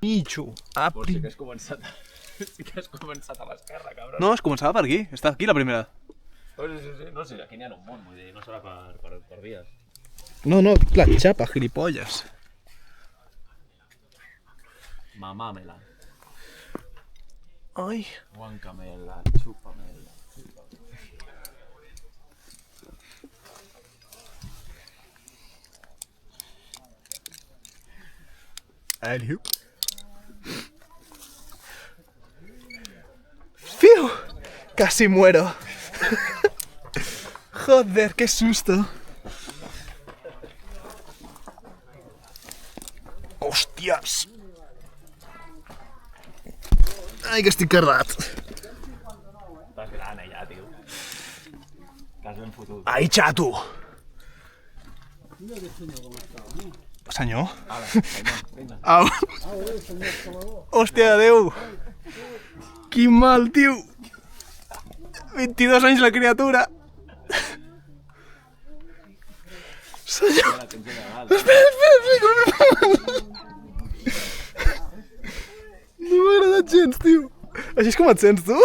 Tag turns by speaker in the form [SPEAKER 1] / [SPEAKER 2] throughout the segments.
[SPEAKER 1] Mitjo.
[SPEAKER 2] Sí que has començat a l'esquerra, cabron.
[SPEAKER 1] No, es començava per aquí. Està aquí la primera.
[SPEAKER 2] Sí. No sé, aquí n'hi ha un munt, vull dir, no serà per dies.
[SPEAKER 1] No, la xapa, gilipolles.
[SPEAKER 2] Mamámela,
[SPEAKER 1] Ai.
[SPEAKER 2] guancamela, chúpamela.
[SPEAKER 1] Alley-oop. ¡Fiu! Casi muero. Joder, qué susto. Hòsties. Ai, que estic cardat.
[SPEAKER 2] Estàs gran, ja, tio. T'has ben fotut.
[SPEAKER 1] Ai, xato. Senyor?
[SPEAKER 2] Vinga.
[SPEAKER 1] Au. Hòstia, adeu. Quin mal, tio. 22 anys la criatura. Senyor. Espera. No m'ha agradat gens, tio. Així és com et sents, tu?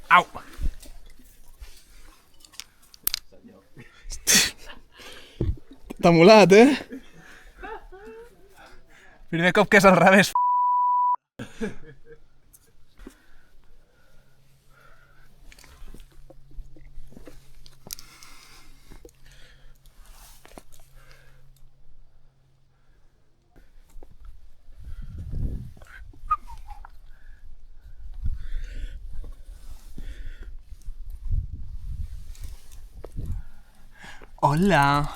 [SPEAKER 1] Au. T'ha molat, Primer cop que és al revés. Hola.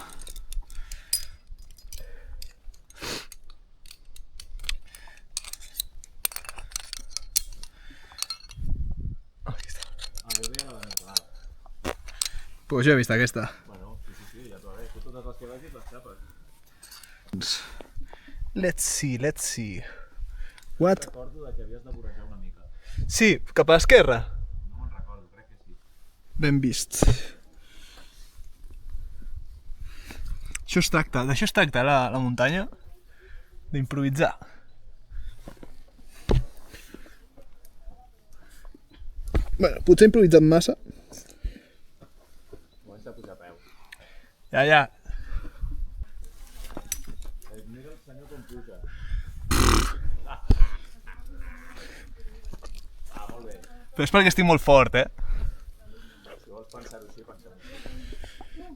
[SPEAKER 1] Pues jo he vist aquesta.
[SPEAKER 2] Bueno, sí, ja t'ho veig. Tu totes les que vegis les xapes.
[SPEAKER 1] Let's see. What?
[SPEAKER 2] Recordo que havies de vorejar una mica.
[SPEAKER 1] Sí, cap a l'esquerra.
[SPEAKER 2] No me'n recordo, crec que sí.
[SPEAKER 1] Ben vist. D'això es tracta la muntanya, d'improvisar. Bueno, potser he improvisat massa.
[SPEAKER 2] Comença a posar peu.
[SPEAKER 1] Ja.
[SPEAKER 2] Mira el senyor com puja. Molt bé.
[SPEAKER 1] Però és perquè estic molt fort,
[SPEAKER 2] Si vols pensar-ho així, pensem.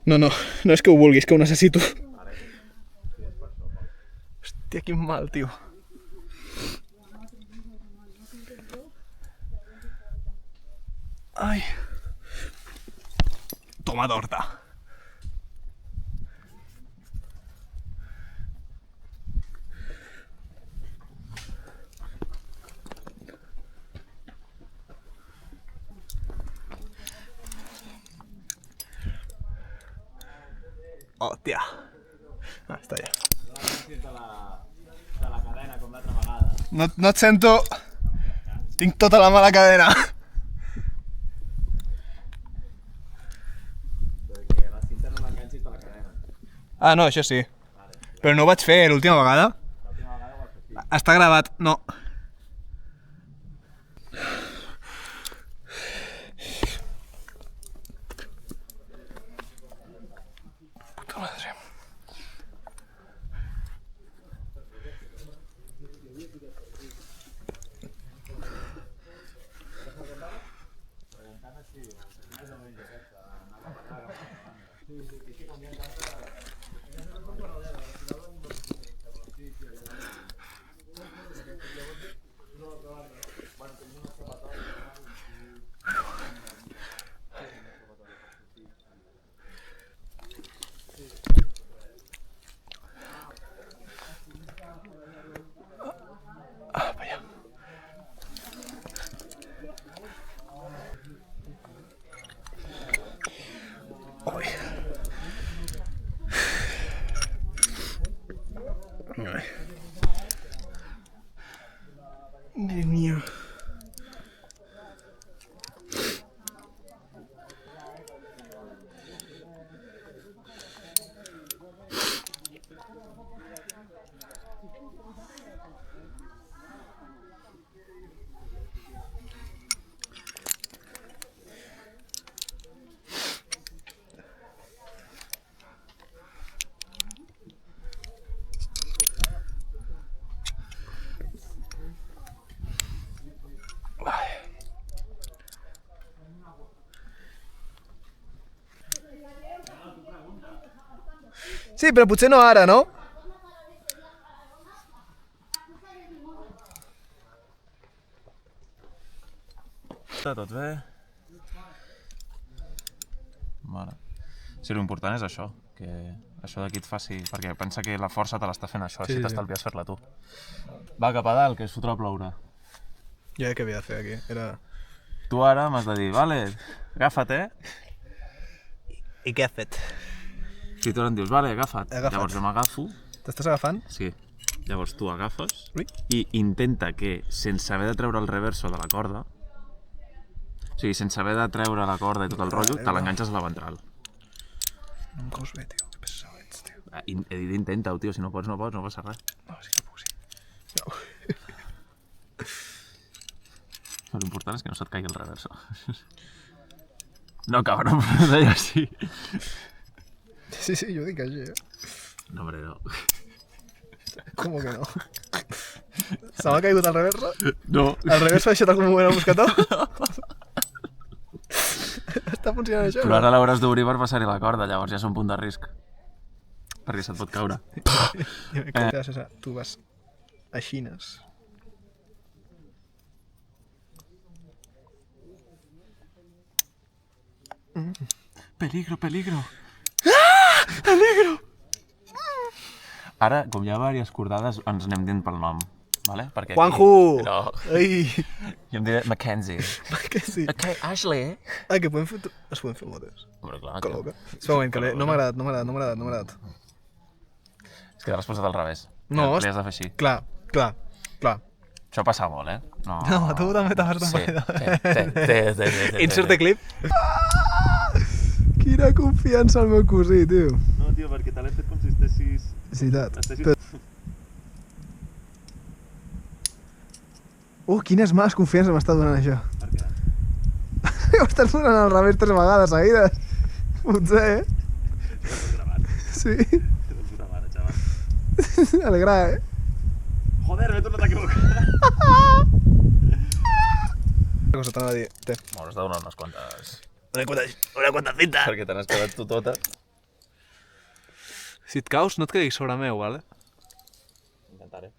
[SPEAKER 1] No és que ho vulgui, és que ho necessito.
[SPEAKER 2] Ara sí, és per això.
[SPEAKER 1] Hòstia, quin mal, tio. Ai. Toma torta. Hòstia. Està ja.
[SPEAKER 2] De la cadena, com l'altra vegada.
[SPEAKER 1] No et sento... Tinc tota la mala cadena.
[SPEAKER 2] Perquè la cinta no l'enganxis de la cadena.
[SPEAKER 1] Ah, no, això sí. Però no ho vaig fer l'última vegada.
[SPEAKER 2] L'última vegada ho has fet.
[SPEAKER 1] Està gravat, no. Puta madre. Dios mío. Sí, però potser no ara, no?
[SPEAKER 2] Està tot bé? Vale. Sí, l'important és això, que això d'aquí et faci... Perquè pensa que la força te l'està fent això, així t'estalvies fer-la tu. Va, cap a dalt, que es fotrà a ploure.
[SPEAKER 1] Jo què havia de fer aquí? Era...
[SPEAKER 2] Tu ara m'has de dir, vale, agafa't,
[SPEAKER 1] I què has fet?
[SPEAKER 2] Si tu ara em dius, vale, agafa't. Llavors jo m'agafo.
[SPEAKER 1] T'estàs agafant?
[SPEAKER 2] Sí. Llavors tu agafes
[SPEAKER 1] Ui.
[SPEAKER 2] i intenta que, sense haver de treure el reverso de la corda, o sigui, sense haver de treure la corda i tot el rotllo, te l'enganxes a la ventral.
[SPEAKER 1] No em cous bé, tio. Que pesau ets, tio.
[SPEAKER 2] He dit intenta-ho, tio. Si no pots, no passa res.
[SPEAKER 1] No, sí que puc, sí. No.
[SPEAKER 2] L'important és que no se't caigui el reverso. No, cabrón, però deia així.
[SPEAKER 1] Sí, jo dic així,
[SPEAKER 2] No, hombre, no.
[SPEAKER 1] Com que no? Se m'ha caigut el reverso?
[SPEAKER 2] No.
[SPEAKER 1] El reverso ha deixat algun moment al mosquetó? Està funcionant això?
[SPEAKER 2] Però ara l'hauràs d'obrir per passar-hi la corda, llavors ja és un punt de risc. Perquè se't pot caure.
[SPEAKER 1] César, tu vas aixines.
[SPEAKER 2] Peligro, peligro. Ah! Peligro! Ara, com hi ha diverses cordades, ens anem dient pel nom. Vale? Perquè aquí...
[SPEAKER 1] Juanjo!
[SPEAKER 2] No.
[SPEAKER 1] Ai!
[SPEAKER 2] Jo em diré Mackenzie.
[SPEAKER 1] Que sí.
[SPEAKER 2] Ok, Ashley.
[SPEAKER 1] Ah, que podem fer... Es poden fer moltes.
[SPEAKER 2] Hombre, clar.
[SPEAKER 1] Que loca. Espera un moment, que no m'ha agradat.
[SPEAKER 2] És que te l'has posat al revés.
[SPEAKER 1] No,
[SPEAKER 2] Li has de fer així.
[SPEAKER 1] Clar.
[SPEAKER 2] Això passa molt, No,
[SPEAKER 1] tu també t'has fet un
[SPEAKER 2] parell de...
[SPEAKER 1] Inserte clip. Quina confiança al meu cosí, tio.
[SPEAKER 2] No, tio, perquè te l'he fet com si estessis...
[SPEAKER 1] Veritat. Quines males confiances m'està donant això.
[SPEAKER 2] Per què?
[SPEAKER 1] Ho estàs donant al revés 3 vegades seguides. Potser,
[SPEAKER 2] T'has gravat.
[SPEAKER 1] Sí.
[SPEAKER 2] T'has puta mare, xaval.
[SPEAKER 1] Alegra,
[SPEAKER 2] Joder, m'he tornat a equivocar.
[SPEAKER 1] Una cosa t'anava a dir. Té.
[SPEAKER 2] M'hauràs de donar unes quantes...
[SPEAKER 1] Una quantacita.
[SPEAKER 2] Perquè te n'has quedat tu tota.
[SPEAKER 1] Si et caus, no et quedis sobre meu, vale?
[SPEAKER 2] Intentaré.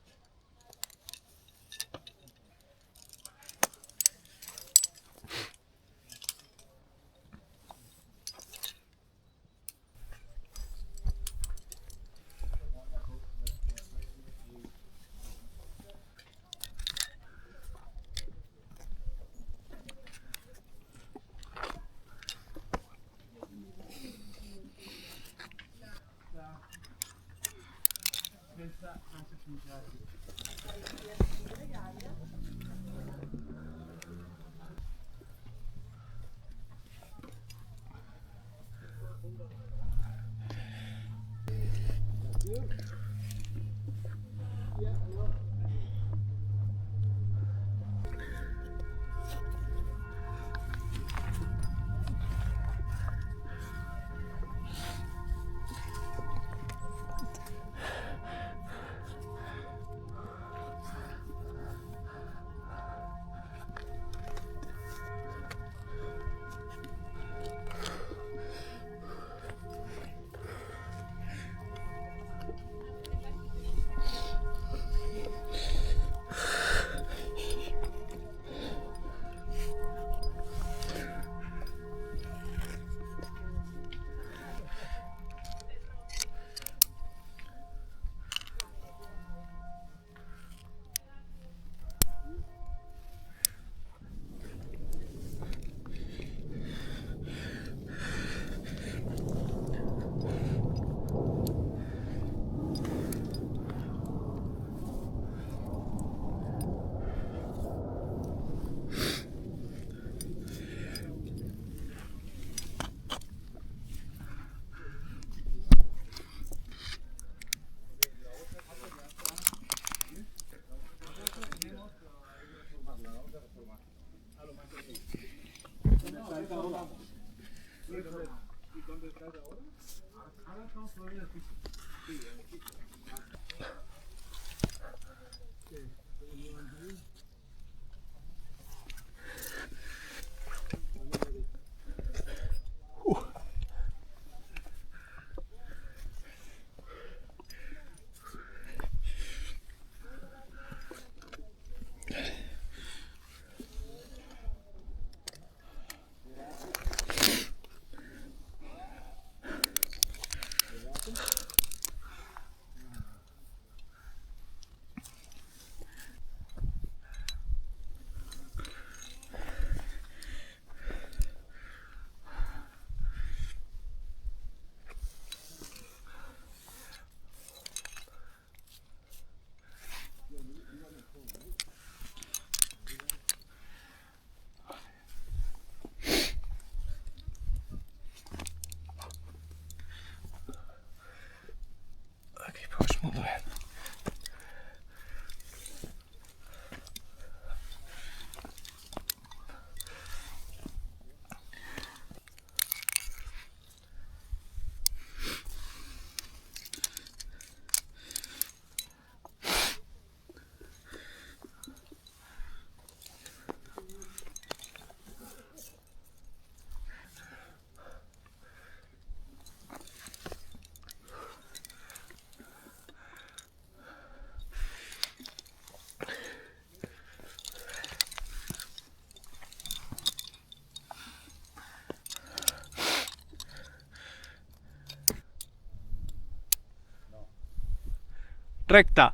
[SPEAKER 1] Recte.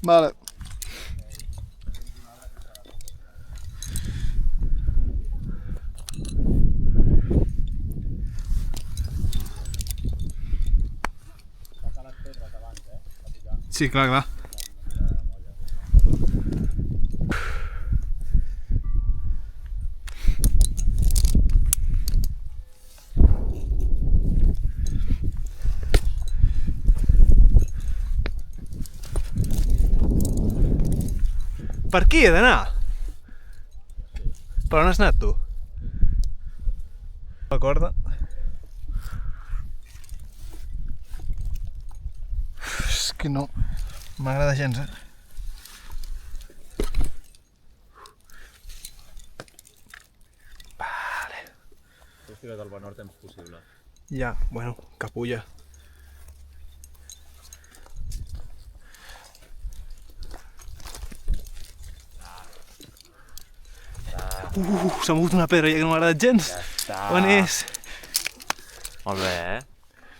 [SPEAKER 1] Vale. Sí, clar, clar. Per aquí he d'anar? Per on has anat tu? La corda? És que no m'agrada gens, Vale.
[SPEAKER 2] Has tirat el menor temps possible.
[SPEAKER 1] Ja, bueno, capulla. S'ha mogut una pedra ja que no m'ha agradat gens.
[SPEAKER 3] Ja està.
[SPEAKER 1] On és?
[SPEAKER 3] Molt bé,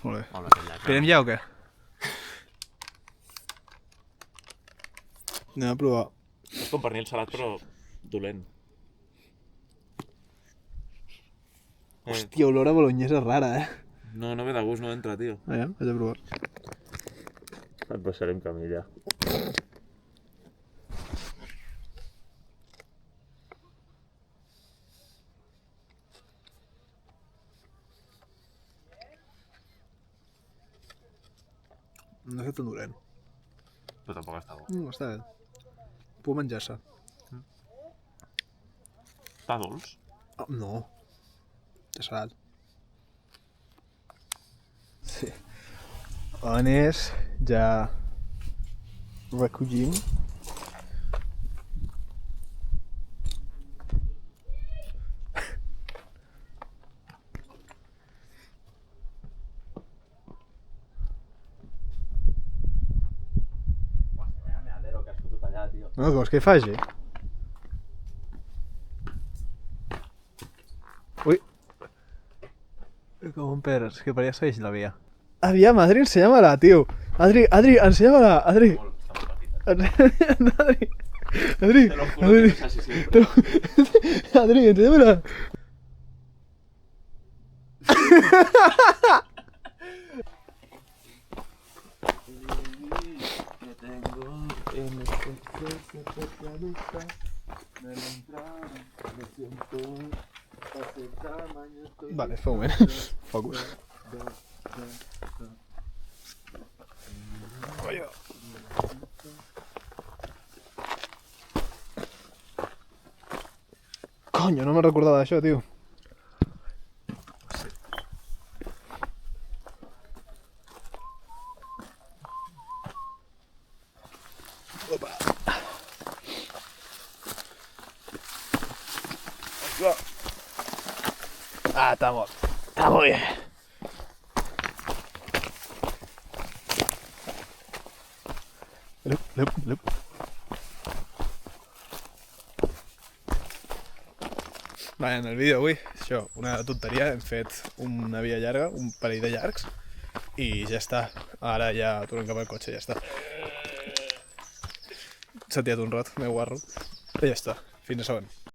[SPEAKER 1] Molt bé.
[SPEAKER 3] Molt bé, aquest llac.
[SPEAKER 1] Esperem ja o què? Anem a provar.
[SPEAKER 3] És com pernil salat, però dolent.
[SPEAKER 1] Hòstia, olor a bolognesa rara,
[SPEAKER 3] No ve de gust, no entra, tio.
[SPEAKER 1] Aviam, vaig a provar.
[SPEAKER 3] Et baixarem camilla.
[SPEAKER 1] No està tan dolent.
[SPEAKER 3] Però tampoc està bo.
[SPEAKER 1] Està bé. Puc menjar-se.
[SPEAKER 3] Està dolç?
[SPEAKER 1] Oh, no. Té salat. Sí. On és? Ja recollim. No, com és que hi faci? Ui. Com un pedres, que per allà segueix la via. Aviam, Adri, ensenya-me-la, tio. Adri, ensenya-me-la, Adri. Adri. Adri.
[SPEAKER 3] Te lo juro que no es así siempre.
[SPEAKER 1] Adri, ensenya-me-la. Vale, espera un moment. Focus. Coño, no me'n recordava d'això, tio. Ah, está muy bien. Lup. Vale, en el vídeo avui, això, una tonteria, hem fet una via llarga, un parell de llargs, i ja està. Ara ja tornem cap al cotxe, ja està. S'ha tirat un rot, meu guarro, i ja està. Fins a següent.